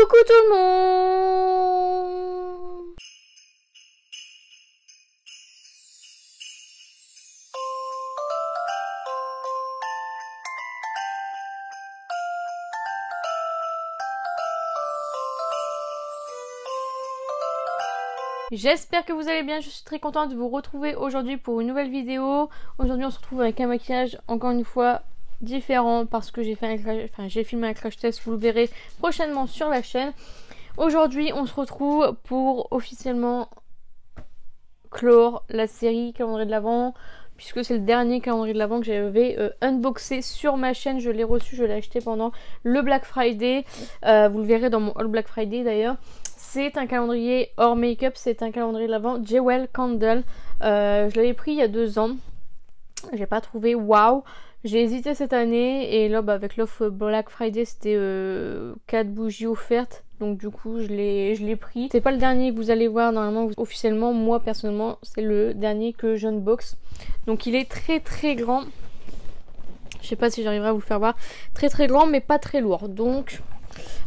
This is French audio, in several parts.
Coucou tout le monde! J'espère que vous allez bien, je suis très contente de vous retrouver aujourd'hui pour une nouvelle vidéo. Aujourd'hui on se retrouve avec un maquillage encore une fois différent parce que j'ai filmé un crash test, vous le verrez prochainement sur la chaîne. Aujourd'hui on se retrouve pour officiellement clore la série calendrier de l'Avent, puisque c'est le dernier calendrier de l'Avent que j'avais unboxé sur ma chaîne. Je l'ai reçu, je l'ai acheté pendant le Black Friday, vous le verrez dans mon haul Black Friday d'ailleurs. C'est un calendrier hors make-up, c'est un calendrier de l'Avent Jewel Candle. Je l'avais pris il y a 2 ans, j'ai pas trouvé waouh. J'ai hésité cette année et là avec l'offre Black Friday c'était 4 bougies offertes. Donc du coup je l'ai pris. C'est pas le dernier que vous allez voir normalement officiellement. Moi personnellement c'est le dernier que j'unbox. Donc il est très très grand. Je sais pas si j'arriverai à vous le faire voir. Très très grand mais pas très lourd. Donc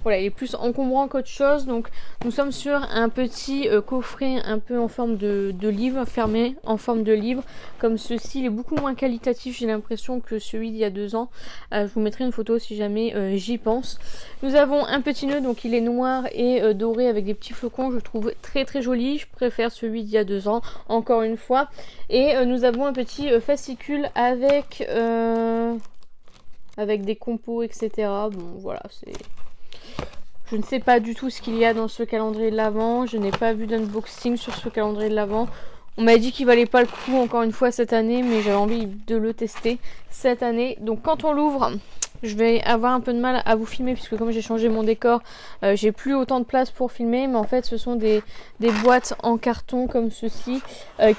voilà, il est plus encombrant qu'autre chose. Donc nous sommes sur un petit coffret un peu en forme de livre, fermé en forme de livre comme ceci. Il est beaucoup moins qualitatif j'ai l'impression que celui d'il y a 2 ans. Je vous mettrai une photo si jamais j'y pense. Nous avons un petit nœud, donc il est noir et doré avec des petits flocons. Je le trouve très très joli. Je préfère celui d'il y a 2 ans encore une fois. Et nous avons un petit fascicule avec des compos etc. Bon voilà, c'est... Je ne sais pas du tout ce qu'il y a dans ce calendrier de l'Avent. Je n'ai pas vu d'unboxing sur ce calendrier de l'Avent. On m'a dit qu'il valait pas le coup encore une fois cette année, mais j'avais envie de le tester cette année. Donc quand on l'ouvre, je vais avoir un peu de mal à vous filmer puisque comme j'ai changé mon décor, j'ai plus autant de place pour filmer. Mais en fait ce sont des boîtes en carton comme ceci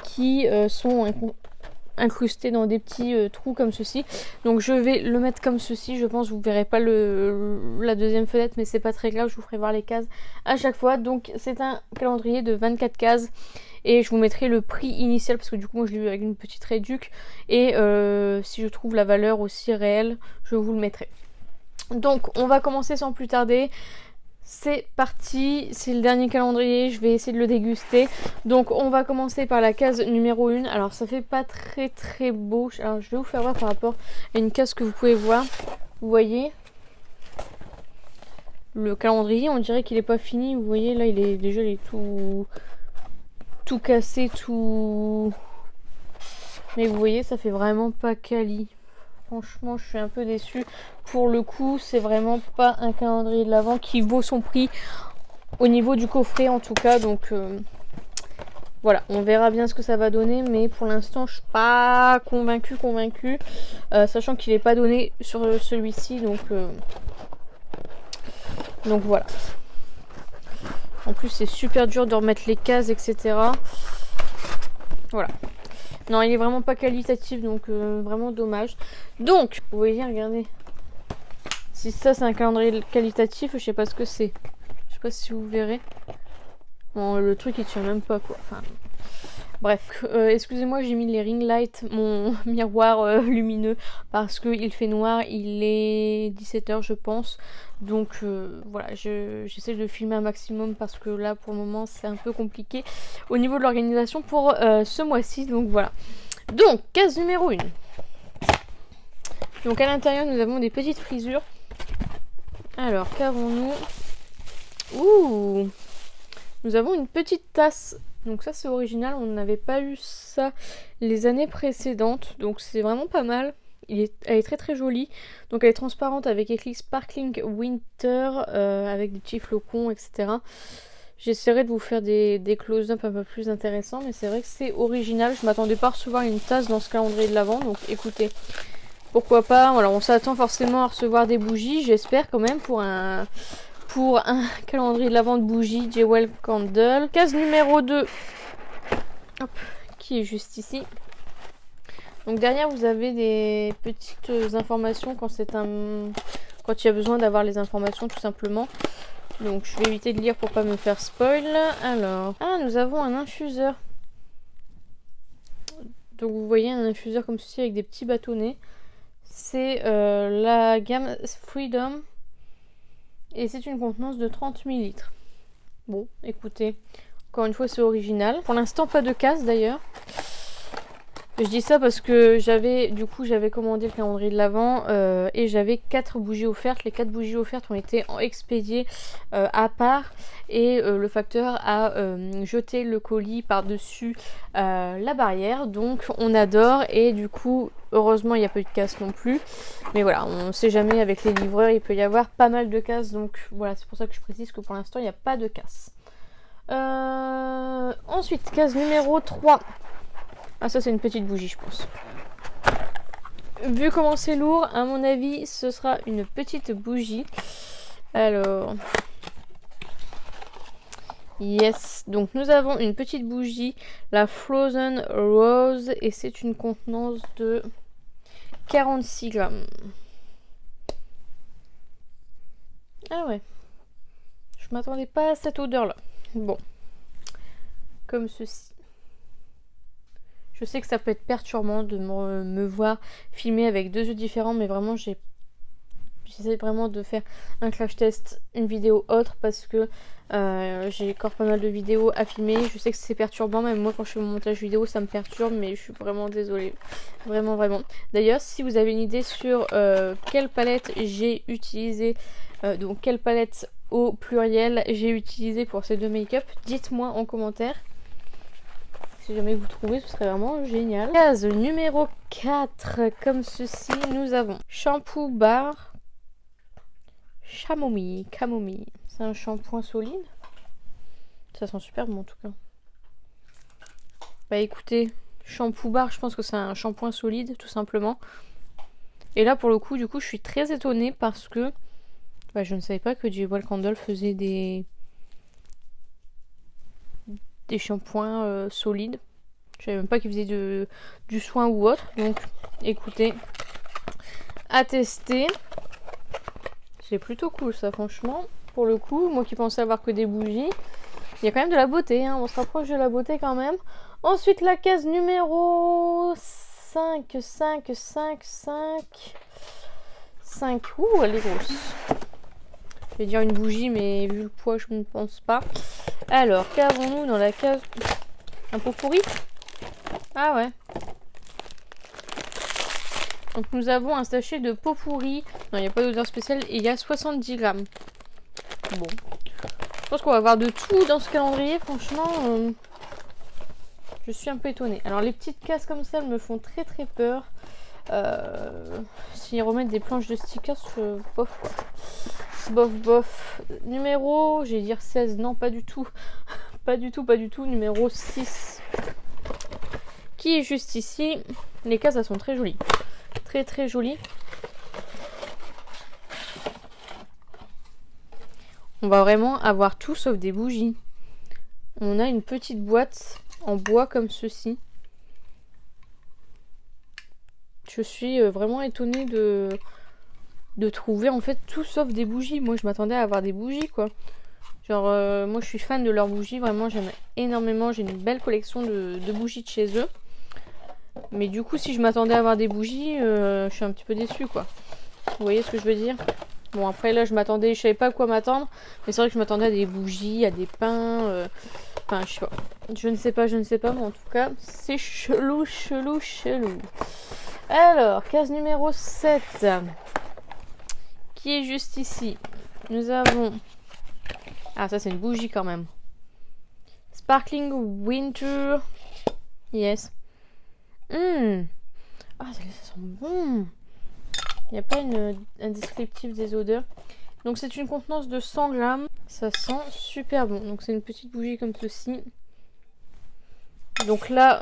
qui sont incrusté dans des petits trous comme ceci. Donc je vais le mettre comme ceci. Je pense que vous verrez pas la deuxième fenêtre, mais c'est pas très grave, je vous ferai voir les cases à chaque fois. Donc c'est un calendrier de 24 cases et je vous mettrai le prix initial parce que du coup moi je l'ai eu avec une petite réduc et si je trouve la valeur aussi réelle je vous le mettrai. Donc on va commencer sans plus tarder. C'est parti, c'est le dernier calendrier, je vais essayer de le déguster. Donc on va commencer par la case numéro 1. Alors ça fait pas très très beau. Alors je vais vous faire voir par rapport à une case que vous pouvez voir. Vous voyez le calendrier, on dirait qu'il est pas fini. Vous voyez là, il est tout cassé, tout... Mais vous voyez, ça fait vraiment pas quali. Franchement, je suis un peu déçue. Pour le coup, c'est vraiment pas un calendrier de l'Avent qui vaut son prix au niveau du coffret en tout cas. Donc voilà, on verra bien ce que ça va donner. Mais pour l'instant, je suis pas convaincue. Sachant qu'il n'est pas donné sur celui-ci. Donc voilà. En plus, c'est super dur de remettre les cases, etc. Voilà. Non, il est vraiment pas qualitatif, donc vraiment dommage. Donc, vous voyez, regardez. Si ça, c'est un calendrier qualitatif, je sais pas ce que c'est. Je sais pas si vous verrez. Bon, le truc, il tient même pas, quoi. Enfin, bref. Excusez-moi, j'ai mis les ring lights, mon miroir lumineux, parce qu'il fait noir. Il est 17 h, je pense. Donc, voilà, j'essaie de filmer un maximum parce que là, pour le moment, c'est un peu compliqué au niveau de l'organisation pour ce mois-ci. Donc, voilà. Donc, case numéro 1. Donc, à l'intérieur, nous avons des petites frisures. Alors, qu'avons-nous? Ouh! Nous avons une petite tasse. Donc, ça, c'est original. On n'avait pas eu ça les années précédentes. Donc, c'est vraiment pas mal. Elle est très très jolie. Donc elle est transparente avec écrit Sparkling Winter avec des petits flocons, etc. J'essaierai de vous faire des close-up un peu plus intéressants. Mais c'est vrai que c'est original. Je m'attendais pas à recevoir une tasse dans ce calendrier de l'Avent. Donc écoutez, pourquoi pas. Voilà, on s'attend forcément à recevoir des bougies. J'espère quand même pour un calendrier de l'Avent de bougies Jewel Candle. Case numéro 2. Hop, qui est juste ici. Donc derrière vous avez des petites informations quand il y a besoin d'avoir les informations tout simplement. Donc je vais éviter de lire pour pas me faire spoil. Alors, nous avons un infuseur. Donc vous voyez un infuseur comme ceci avec des petits bâtonnets. C'est la gamme Freedom. Et c'est une contenance de 30 ml. Bon, écoutez, encore une fois, c'est original. Pour l'instant, pas de casse d'ailleurs. Je dis ça parce que j'avais commandé le calendrier de l'Avent et j'avais 4 bougies offertes. Les 4 bougies offertes ont été expédiées à part et le facteur a jeté le colis par-dessus la barrière. Donc on adore et du coup, heureusement, il n'y a pas eu de casse non plus. Mais voilà, on ne sait jamais avec les livreurs, il peut y avoir pas mal de casse. Donc voilà, c'est pour ça que je précise que pour l'instant, il n'y a pas de casse. Ensuite, case numéro 3. Ah, ça c'est une petite bougie je pense. Vu comment c'est lourd, à mon avis ce sera une petite bougie. Alors, yes, donc nous avons une petite bougie, la Frozen Rose, et c'est une contenance de 46 grammes. Ah ouais, je m'attendais pas à cette odeur là. Bon, comme ceci. Je sais que ça peut être perturbant de me voir filmer avec 2 yeux différents, mais vraiment j'essaie vraiment de faire un crash test, une vidéo autre, parce que j'ai encore pas mal de vidéos à filmer. Je sais que c'est perturbant, même moi quand je fais mon montage vidéo ça me perturbe, mais je suis vraiment désolée. Vraiment, vraiment. D'ailleurs, si vous avez une idée sur quelle palette j'ai utilisé, donc quelle palette au pluriel j'ai utilisé pour ces 2 make-up, dites-moi en commentaire. Si jamais vous trouvez, ce serait vraiment génial. Case numéro 4, comme ceci, nous avons Shampoo Bar Camomille. C'est un shampoing solide. Ça sent super bon en tout cas. Bah écoutez, Shampoo Bar, je pense que c'est un shampoing solide, tout simplement. Et là pour le coup, du coup, je suis très étonnée parce que je ne savais pas que J.Well Candle faisait des shampoings solides. Je savais même pas qu'il faisait du soin ou autre. Donc écoutez, à tester. C'est plutôt cool ça franchement. Pour le coup, moi qui pensais avoir que des bougies, il y a quand même de la beauté. Hein. On se rapproche de la beauté quand même. Ensuite la case numéro 5. 5. Ouh, elle est grosse. Je vais dire une bougie, mais vu le poids, je ne pense pas. Alors, qu'avons-nous dans la case? Un pot pourri? Ah ouais. Donc nous avons un sachet de pot pourri. Non, il n'y a pas d'odeur spéciale et il y a 70 grammes. Bon. Je pense qu'on va avoir de tout dans ce calendrier. Franchement, je suis un peu étonnée. Alors les petites cases comme ça, elles me font très très peur. S'ils remettent des planches de stickers, bof quoi. Bof. Numéro, j'ai dire 16. Non, pas du tout. Pas du tout. Numéro 6. Qui est juste ici. Les cases, elles sont très jolies. Très jolies. On va vraiment avoir tout sauf des bougies. On a une petite boîte en bois comme ceci. Je suis vraiment étonnée de trouver en fait tout sauf des bougies. Moi je m'attendais à avoir des bougies quoi. Genre moi je suis fan de leurs bougies. Vraiment j'aime énormément. J'ai une belle collection de bougies de chez eux. Mais du coup si je m'attendais à avoir des bougies, je suis un petit peu déçue quoi. Vous voyez ce que je veux dire? Bon après là je savais pas à quoi m'attendre. Mais c'est vrai que je m'attendais à des bougies, à des pains. Enfin je sais pas. Je ne sais pas. Mais en tout cas c'est chelou. Alors case numéro 7. Qui est juste ici. Nous avons... Ah ça c'est une bougie quand même. Sparkling Winter. Yes. Ah ça sent bon. Il n'y a pas un descriptif des odeurs. Donc c'est une contenance de 100 grammes. Ça sent super bon. Donc c'est une petite bougie comme ceci. Donc là,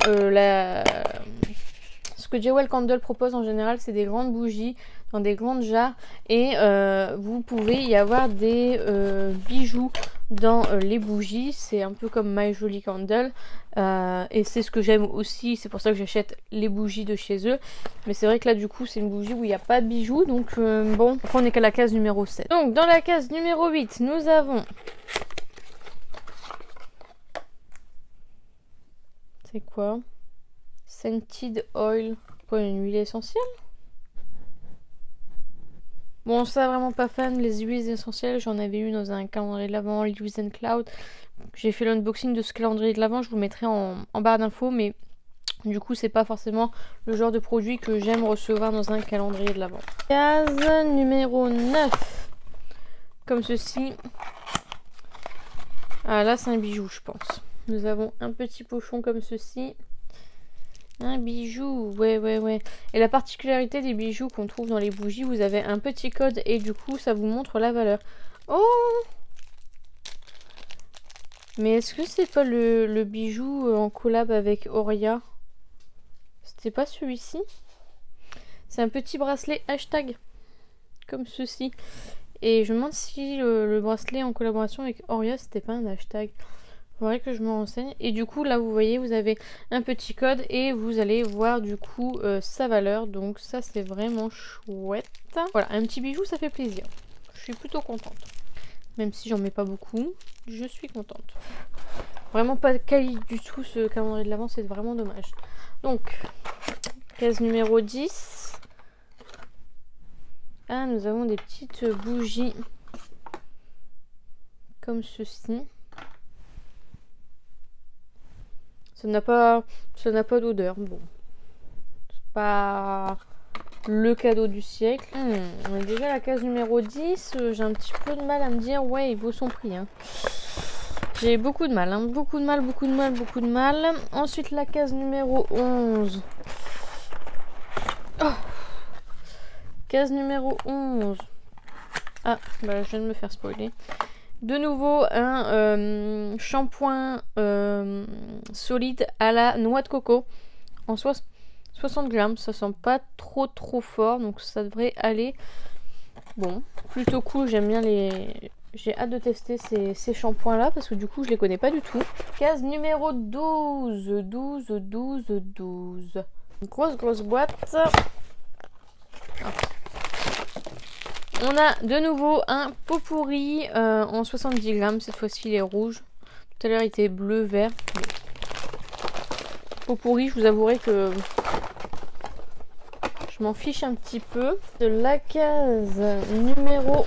ce que J.Well Candle propose en général, c'est des grandes bougies dans des grandes jarres. Et vous pouvez y avoir des bijoux dans les bougies. C'est un peu comme My Jolly Candle. Et c'est ce que j'aime aussi. C'est pour ça que j'achète les bougies de chez eux. Mais c'est vrai que là, du coup, c'est une bougie où il n'y a pas de bijoux. Donc bon, après on n'est qu'à la case numéro 7. Donc dans la case numéro 8, nous avons... C'est quoi? Scented Oil. Quoi, une huile essentielle? Bon, ça vraiment pas fan. Les huiles essentielles, j'en avais eu dans un calendrier de l'Avent, Lewis and Cloud. J'ai fait l'unboxing de ce calendrier de l'Avent, je vous le mettrai en barre d'infos, mais du coup c'est pas forcément le genre de produit que j'aime recevoir dans un calendrier de l'Avent. Case numéro 9. Comme ceci. Ah là c'est un bijou je pense. Nous avons un petit pochon comme ceci. Un bijou, ouais. Et la particularité des bijoux qu'on trouve dans les bougies, vous avez un petit code et du coup ça vous montre la valeur. Oh! Mais est-ce que c'est pas le bijou en collab avec Oria? C'était pas celui-ci? C'est un petit bracelet hashtag. Comme ceci. Et je me demande si le bracelet en collaboration avec Oria, c'était pas un hashtag. Il faudrait que je me renseigne. Et du coup, là, vous voyez, vous avez un petit code et vous allez voir du coup sa valeur. Donc ça, c'est vraiment chouette. Voilà, un petit bijou, ça fait plaisir. Je suis plutôt contente. Même si j'en mets pas beaucoup, je suis contente. Vraiment pas quali du tout ce calendrier de l'Avent, c'est vraiment dommage. Donc, case numéro 10. Ah, nous avons des petites bougies comme ceci. Ça n'a pas d'odeur. Bon, c'est pas le cadeau du siècle. On est déjà à la case numéro 10. J'ai un petit peu de mal à me dire, ouais, il vaut son prix. Hein. J'ai beaucoup de mal, hein. Beaucoup de mal. Ensuite, la case numéro 11. Oh. Case numéro 11. Ah, bah, je viens de me faire spoiler. De nouveau, un shampoing solide à la noix de coco en 60 grammes. Ça sent pas trop fort, donc ça devrait aller. Bon, plutôt cool. J'aime bien les... J'ai hâte de tester ces shampoings là parce que du coup je les connais pas du tout. Case numéro 12. Une grosse boîte. Ah. On a de nouveau un pot pourri en 70 grammes. Cette fois-ci il est rouge. Tout à l'heure il était bleu, vert. Pot pourri, je vous avouerai que je m'en fiche un petit peu. De la case numéro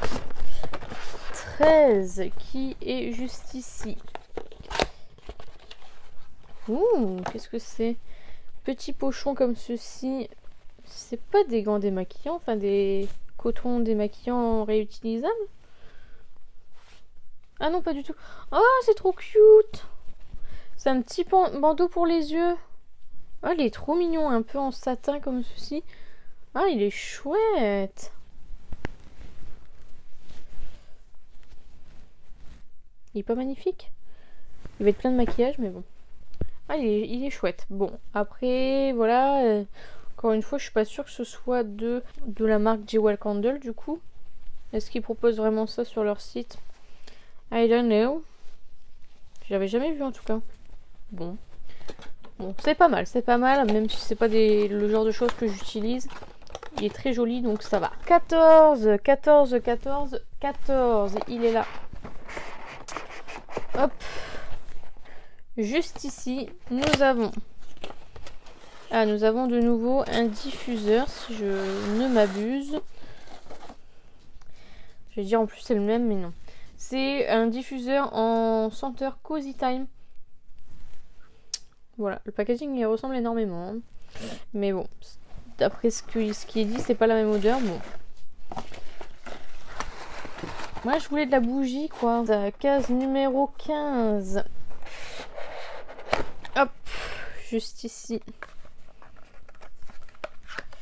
13 qui est juste ici. Ouh, qu'est-ce que c'est? Petit pochon comme ceci. C'est pas des gants démaquillants, enfin des cotons démaquillants réutilisables? Ah non, pas du tout. Oh, c'est trop cute! C'est un petit bandeau pour les yeux. Oh, il est trop mignon, un peu en satin comme ceci. Ah, il est chouette! Il est pas magnifique? Il va être plein de maquillage, mais bon. Ah, il est chouette. Bon, après, voilà. Encore une fois, je suis pas sûre que ce soit de la marque Jewel Candle, du coup. Est-ce qu'ils proposent vraiment ça sur leur site? I don't know. J'avais jamais vu en tout cas. Bon, c'est pas mal, même si c'est pas le genre de choses que j'utilise. Il est très joli, donc ça va. 14, il est là. Hop. Juste ici, nous avons de nouveau un diffuseur, si je ne m'abuse. Je vais dire en plus c'est le même, mais non. C'est un diffuseur en senteur Cozy Time. Voilà, le packaging il ressemble énormément. Hein. Mais bon, d'après ce qui est dit, c'est pas la même odeur. Bon. Moi je voulais de la bougie quoi. La case numéro 15. Hop, juste ici.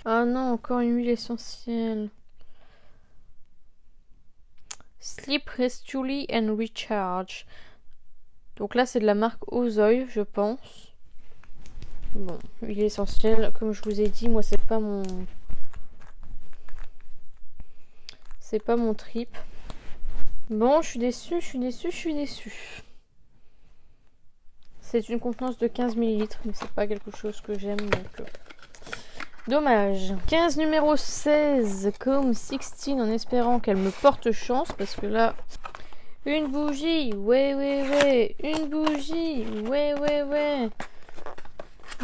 Ah non, encore une huile essentielle. Sleep, Restuli and Recharge. Donc là, c'est de la marque Ozoi, je pense. Bon, huile essentielle, comme je vous ai dit, moi, c'est pas mon trip. Bon, je suis déçue. C'est une contenance de 15 ml, mais c'est pas quelque chose que j'aime, donc... Dommage. 15 numéro 16, comme 16, en espérant qu'elle me porte chance, parce que là... Une bougie, ouais. Une bougie, ouais.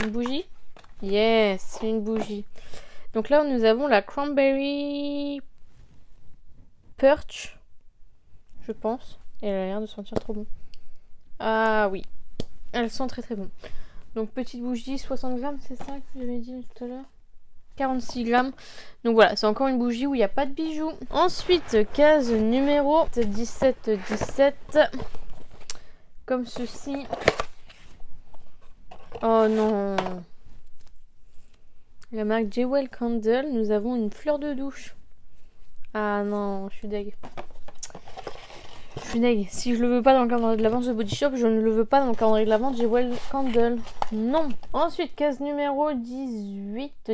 Une bougie? Yes, une bougie. Donc là, nous avons la Cranberry Perch, je pense. Et elle a l'air de sentir trop bon. Ah oui, elle sent très très bon. Donc petite bougie, 60 grammes, c'est ça que j'avais dit tout à l'heure? 46 grammes. Donc voilà, c'est encore une bougie où il n'y a pas de bijoux. Ensuite, case numéro 17. Comme ceci. Oh non. La marque Jewel Candle, nous avons une fleur de douche. Ah non, je suis deg. Je suis deg. Si je le veux pas dans le calendrier de la vente de Body Shop, je ne le veux pas dans le calendrier de la vente Jewel Candle. Non. Ensuite, case numéro 18.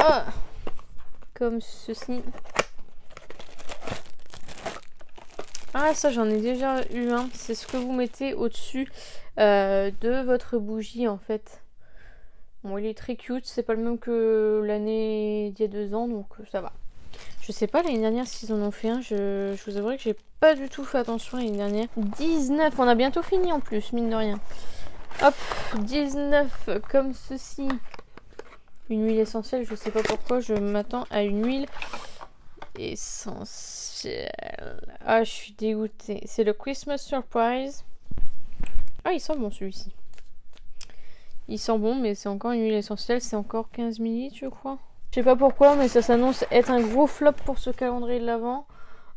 Ah, comme ceci. Ah, ça j'en ai déjà eu un. C'est ce que vous mettez au-dessus de votre bougie en fait. Bon, il est très cute. C'est pas le même que l'année d'il y a 2 ans, donc ça va. Je sais pas l'année dernière s'ils en ont fait un. Je vous avouerai que j'ai pas du tout fait attention l'année dernière. 19, on a bientôt fini en plus, mine de rien. Hop, 19 comme ceci. Une huile essentielle, je sais pas pourquoi, je m'attends à une huile essentielle. Ah, je suis dégoûtée. C'est le Christmas Surprise. Ah, il sent bon celui-ci. Il sent bon, mais c'est encore une huile essentielle. C'est encore 15 ml, je crois. Je sais pas pourquoi, mais ça s'annonce être un gros flop pour ce calendrier de l'Avent.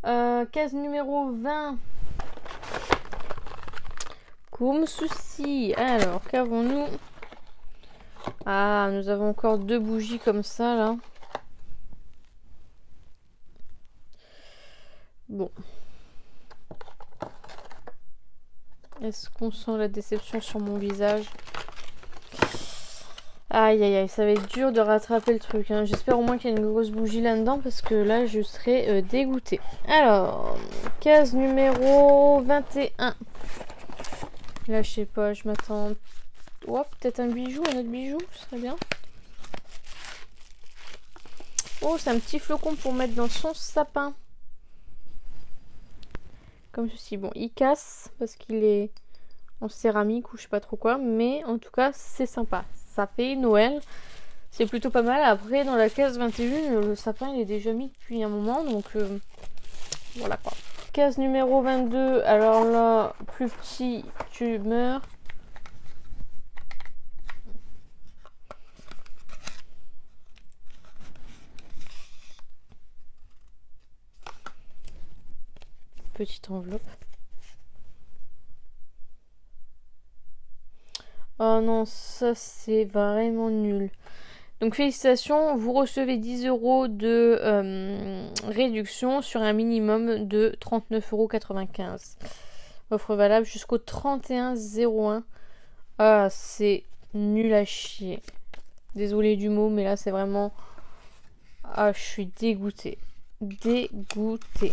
Case numéro 20. Comme ceci. Alors, qu'avons-nous? Ah, nous avons encore 2 bougies comme ça, là. Bon. Est-ce qu'on sent la déception sur mon visage? Aïe, aïe, aïe, ça va être dur de rattraper le truc. Hein. J'espère au moins qu'il y a une grosse bougie là-dedans parce que là, je serais dégoûtée. Alors, case numéro 21. Là, je sais pas, je m'attends... Oh, peut-être un bijou, un autre bijou, ce serait bien. Oh, c'est un petit flocon pour mettre dans son sapin. Comme ceci. Bon, il casse parce qu'il est en céramique ou je sais pas trop quoi. Mais en tout cas, c'est sympa. Ça fait Noël. C'est plutôt pas mal. Après, dans la case 21, le sapin, il est déjà mis depuis un moment. Donc, voilà quoi. Case numéro 22. Alors là, plus petit, tu meurs. Petite enveloppe. Oh non, ça c'est vraiment nul. Donc félicitations, vous recevez 10 € de réduction sur un minimum de 39,95 €. Offre valable jusqu'au 31/01. Ah, c'est nul à chier. Désolée du mot, mais là c'est vraiment... Ah, je suis dégoûtée. Dégoûtée.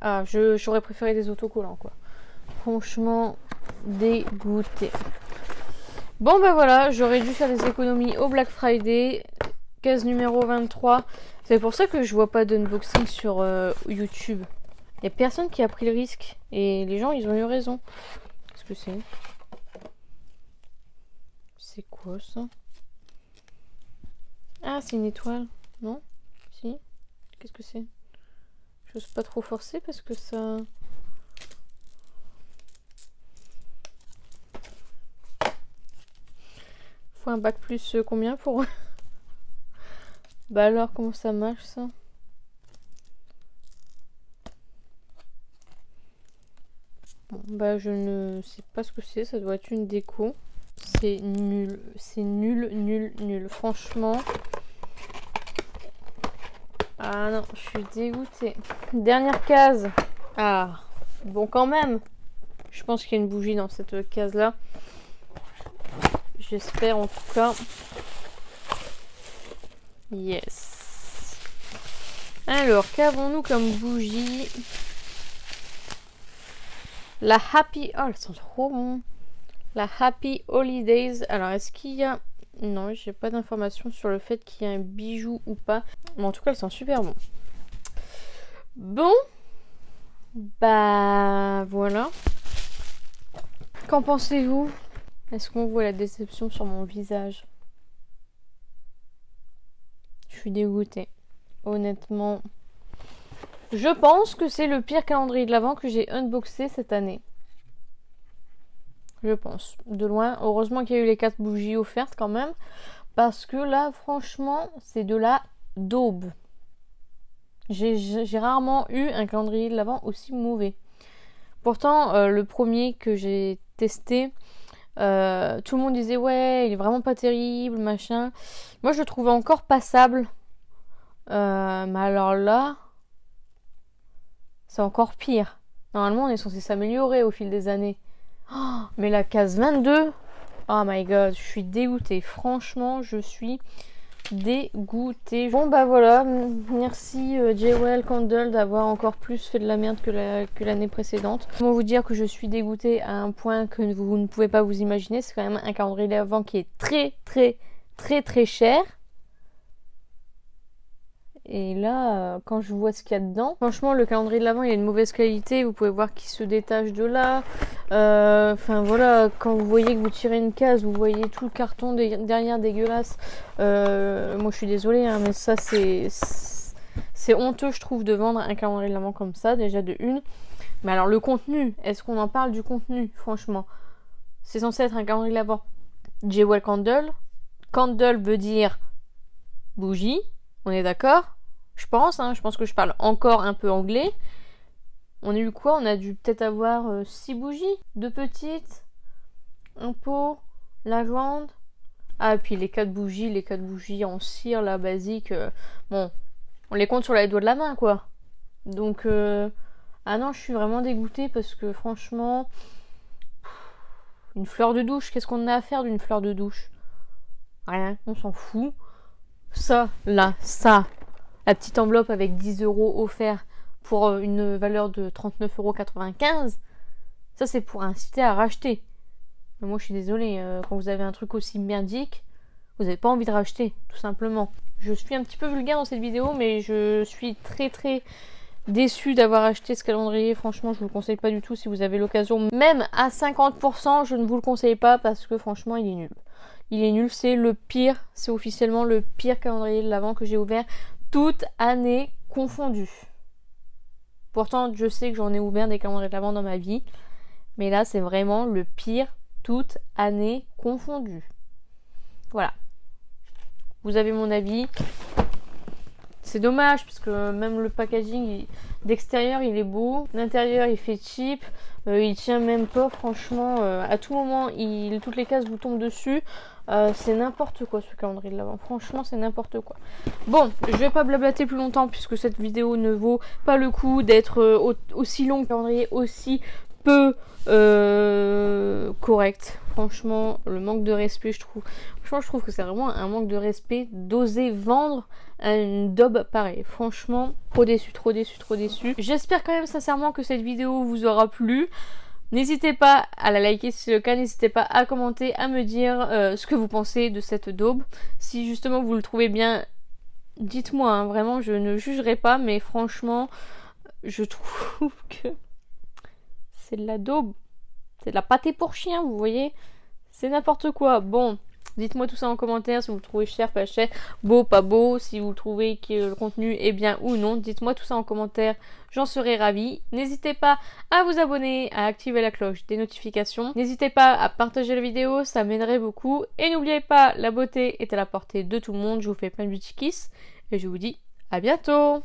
Ah, j'aurais préféré des autocollants, quoi. Franchement, dégoûté. Bon, ben voilà, j'aurais dû faire des économies au Black Friday. Case numéro 23. C'est pour ça que je vois pas d'unboxing sur YouTube. Il n'y a personne qui a pris le risque. Et les gens, ils ont eu raison. Qu'est-ce que c'est? C'est quoi, ça? Ah, c'est une étoile. Non? Si? Qu'est-ce que c'est? J'ose pas trop forcer parce que ça... Faut un bac plus combien pour... Bah alors, comment ça marche ça? Bon, bah je ne sais pas ce que c'est, ça doit être une déco. C'est nul, nul. Franchement... Ah non, je suis dégoûtée. Dernière case. Ah, bon quand même. Je pense qu'il y a une bougie dans cette case-là. J'espère en tout cas. Yes. Alors, qu'avons-nous comme bougie? La Happy... Oh, elles sont trop bon. La Happy Holidays. Alors, est-ce qu'il y a... Non, j'ai pas d'informations sur le fait qu'il y a un bijou ou pas. Mais en tout cas, elles sont super bon. Bon. Bah, voilà. Qu'en pensez-vous? Est-ce qu'on voit la déception sur mon visage? Je suis dégoûtée. Honnêtement. Je pense que c'est le pire calendrier de l'Avent que j'ai unboxé cette année. Je pense. De loin. Heureusement qu'il y a eu les 4 bougies offertes quand même. Parce que là, franchement, c'est de la daube. J'ai rarement eu un calendrier de l'Avent aussi mauvais. Pourtant, le premier que j'ai testé, tout le monde disait ouais, il est vraiment pas terrible, machin. Moi, je le trouvais encore passable. Mais alors là, c'est encore pire. Normalement, on est censé s'améliorer au fil des années. Oh, mais la case 22, oh my god, je suis dégoûtée. Franchement, je suis dégoûtée. Bon bah voilà, merci Jewel Candle d'avoir encore plus fait de la merde que l'année précédente. Comment vous dire que je suis dégoûtée à un point que vous ne pouvez pas vous imaginer. C'est quand même un calendrier d'Avent qui est très cher. Et là, quand je vois ce qu'il y a dedans, franchement, le calendrier de l'Avent, il est de mauvaise qualité. Vous pouvez voir qu'il se détache de là. Enfin, voilà, quand vous voyez que vous tirez une case, vous voyez tout le carton derrière dégueulasse. Moi, je suis désolée, hein, mais ça, c'est honteux, je trouve, de vendre un calendrier de l'Avent comme ça, déjà de une. Mais alors, le contenu, est-ce qu'on en parle du contenu, franchement? C'est censé être un calendrier de l'Avent Jewel Candle. Candle veut dire bougie. On est d'accord? Je pense, hein, je pense que je parle encore un peu anglais. On a eu quoi? On a dû peut-être avoir 6 bougies. 2 petites. Un pot. La grande. Ah, et puis les 4 bougies en cire, la basique. Bon, on les compte sur les doigts de la main, quoi. Donc, ah non, je suis vraiment dégoûtée parce que franchement, une fleur de douche, qu'est-ce qu'on a à faire d'une fleur de douche? Rien, on s'en fout. Ça, là, ça, la petite enveloppe avec 10 € offerts pour une valeur de 39,95 €, ça c'est pour inciter à racheter. Mais moi je suis désolée, quand vous avez un truc aussi merdique, vous n'avez pas envie de racheter, tout simplement. Je suis un petit peu vulgaire dans cette vidéo, mais je suis très déçue d'avoir acheté ce calendrier. Franchement, je vous le conseille pas du tout si vous avez l'occasion. Même à 50%, je ne vous le conseille pas parce que franchement, il est nul. Il est nul, c'est le pire, c'est officiellement le pire calendrier de l'Avent que j'ai ouvert, toute année confondue. Pourtant, je sais que j'en ai ouvert des calendriers de l'Avent dans ma vie, mais là, c'est vraiment le pire, toute année confondue. Voilà. Vous avez mon avis. C'est dommage, parce que même le packaging d'extérieur, il est beau. L'intérieur, il fait cheap. Il tient même pas, franchement. À tout moment, toutes les cases vous tombent dessus. C'est n'importe quoi ce calendrier de l'Avent. Franchement, c'est n'importe quoi. Bon, je vais pas blablater plus longtemps puisque cette vidéo ne vaut pas le coup d'être aussi long, calendrier aussi peu correct. Franchement, le manque de respect, je trouve. Franchement, je trouve que c'est vraiment un manque de respect d'oser vendre une daube pareille. Franchement, trop déçu. J'espère quand même sincèrement que cette vidéo vous aura plu. N'hésitez pas à la liker si c'est le cas, n'hésitez pas à commenter, à me dire ce que vous pensez de cette daube. Si justement vous le trouvez bien, dites-moi, hein, vraiment je ne jugerai pas, mais franchement, je trouve que c'est de la daube. C'est de la pâté pour chien, vous voyez. C'est n'importe quoi. Bon, dites-moi tout ça en commentaire si vous le trouvez cher, pas cher, beau, pas beau, si vous trouvez que le contenu est bien ou non. Dites-moi tout ça en commentaire, j'en serai ravie. N'hésitez pas à vous abonner, à activer la cloche des notifications. N'hésitez pas à partager la vidéo, ça m'aiderait beaucoup. Et n'oubliez pas, la beauté est à la portée de tout le monde. Je vous fais plein de beauty kiss et je vous dis à bientôt.